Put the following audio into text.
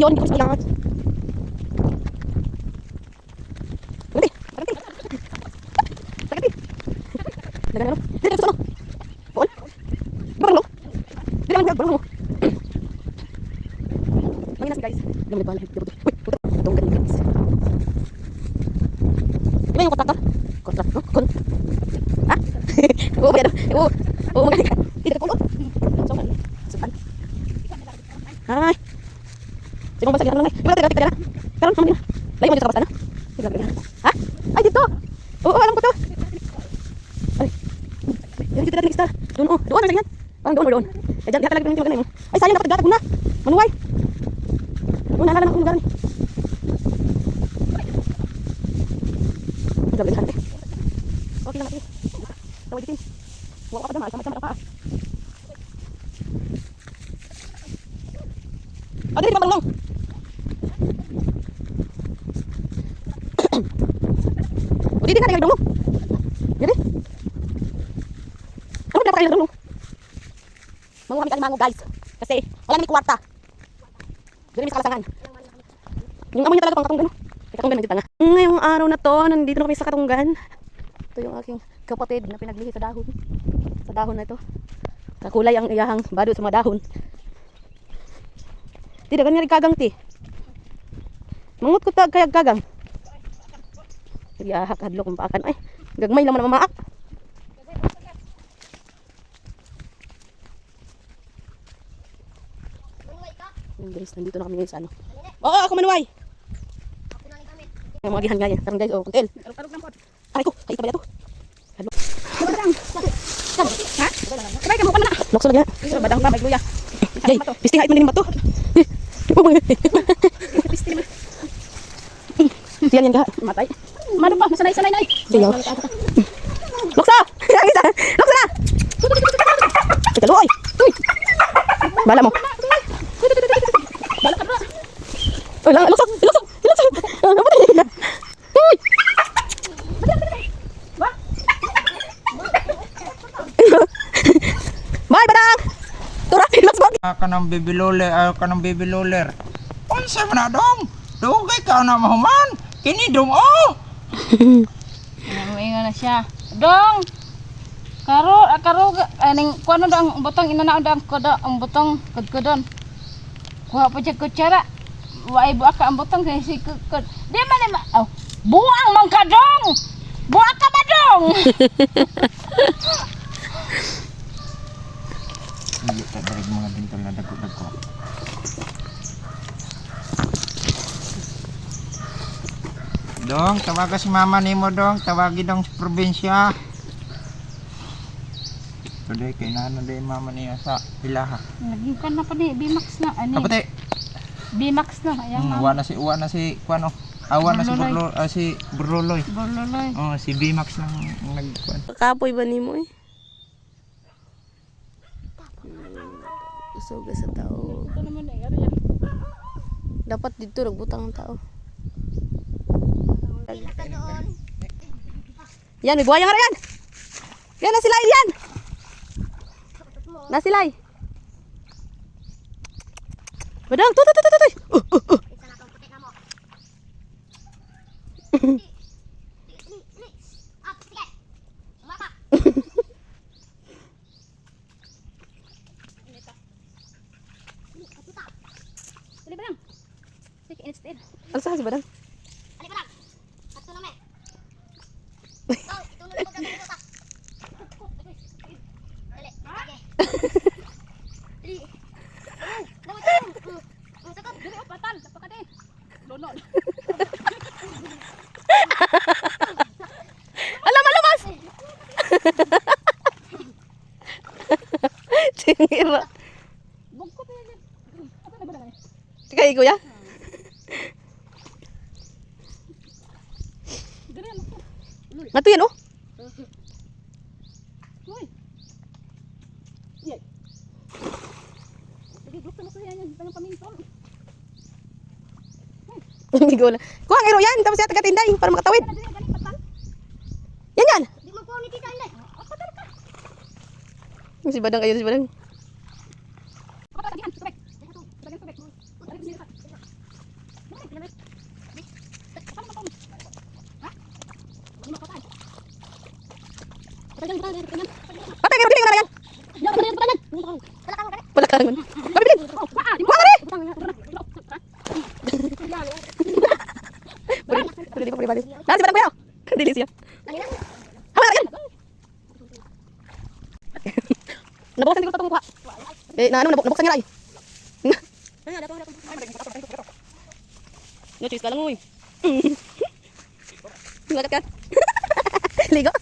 yun, hindi ko sabihan. Ganti. Ganti. Dagan ano? Dito sa ano? Bool? Barang lo? Dito lang barang lo. Manginas guys. Dami bala. Uy, itong ganun guys. Di ba yung kontraktor? Kontrak, no? Ha? Oo, maganda. Oo, maganda. Dito ka pulo. Sopan. Sopan. Hai. Sibong basa lang. Wala tayo na. Karon kamo din. Layo mo dito sa basta na. Ha? Ay dito. Oo, alam ko to. Ay. Yan dito natin isa. Doon oh. Doon na yan. Parang doon. Ay diyan lagi lang maganda mo. Ay sayang dapat gatag na. Manuway. Una na lang ang lugar ni. Dapat hante. Okay lang natin. Tawag din. Wala pa damal sama-sama pa. Ada di Bang Long. Udah kan tinggal dulu. Jadi. Kamu dapat tinggal dulu. Manguha kami mango guys. Kasi wala nami kwarta. Jadi may kalasangan. Yung amo niya talaga pang katunggan. Katunggan ng tanga. Ngayong araw na to, nandito na kami sa Katunggan. Ito yung aking kapatid na pinaglihi sa dahon. Sa dahon na ito. Kakulay ang iyahang bado sa mga dahon. Tidak ganyan rin kagang ti. Mangut ko tag kayag kagang. Yahak hadlo kung paakan. Ay, gagmay lang man mamaak. Guys, nandito na kami ngayon sa ano. Oo, ako manuway. Yung mga gihan nga yan. Karang guys, oh, kuntil. Aray ko, kaita ba ito? Hadlo. Ha? Sabay ka mo pa na. Lokso lagi na. Badang pa, may luya. Jay, pisti hait mo din bato. Pisti naman. Yan yan ka. Matay. Mano pa, masanay-sanay na eh. Siyaw. Lokso! Lokso na! Kita luoy. Uy! Bala mo. Bala ka ba? Uy, lang, lokso! Lokso! Lokso! Namatay na. Uy! Bye, badang! Turapin lang sa Ka ng baby loller, ayaw ka ng baby loller. Unsa man na dong? Dugay ka na mahuman. Kini dong oh. Maingon na siya. Dong. Karo aning kuno dong butong inanaon dong kodo ang butong kudkudon. Kuha pa siya kutsara. Waay buak ka ang butong kay si kudkod. Di man oh, buang man ka dong. Buak ka ba dong? Hindi ta dari mga bintol na dagko-dagko. Dong, tawaga si mama nimo dong, tawagi dong sa probinsya. Today kay nana day mama niya sa Ilaha. Naging kan na pa ni Bimax na ani. Kapate. Bimax na ayang Uwa na si kuano. Awan na si Burloloy. Burloloy. Oh, si Bimax nang nagkuan. Kapoy ba nimo eh? Usoga sa tao. Ito naman eh, ano yan? Dapat dito nagbutang ang tao. Yan, may buhaya nga rin yan. Yan, nasilay yan. Nasilay. Badang, tutoy. Ano sa si Badang? Alam malumas. Tingira. Kay kuya. Nato yan oh. Hoy. Iya. Sige, gusto mo sa yan yung pamintol. Hindi ko na. Kuha ang iro yan. Tapos yata katinday para makatawid. Yan yan. Di mo ko ni tita inday. Patal ka. Si Badang kayo si Badang. Ko ta dihan, tubig. Tubig. Patay kayo, pili ko na yan. Palakangan. Pabilin. Wala rin. Pwede di pa pribadi. Nasi barang ko yun. Dili siya. Hawa na yan. Nabukasan ko itong mukha. Nabuksan niya lang. No choice ka lang, uy. Lagat ka. Ligo.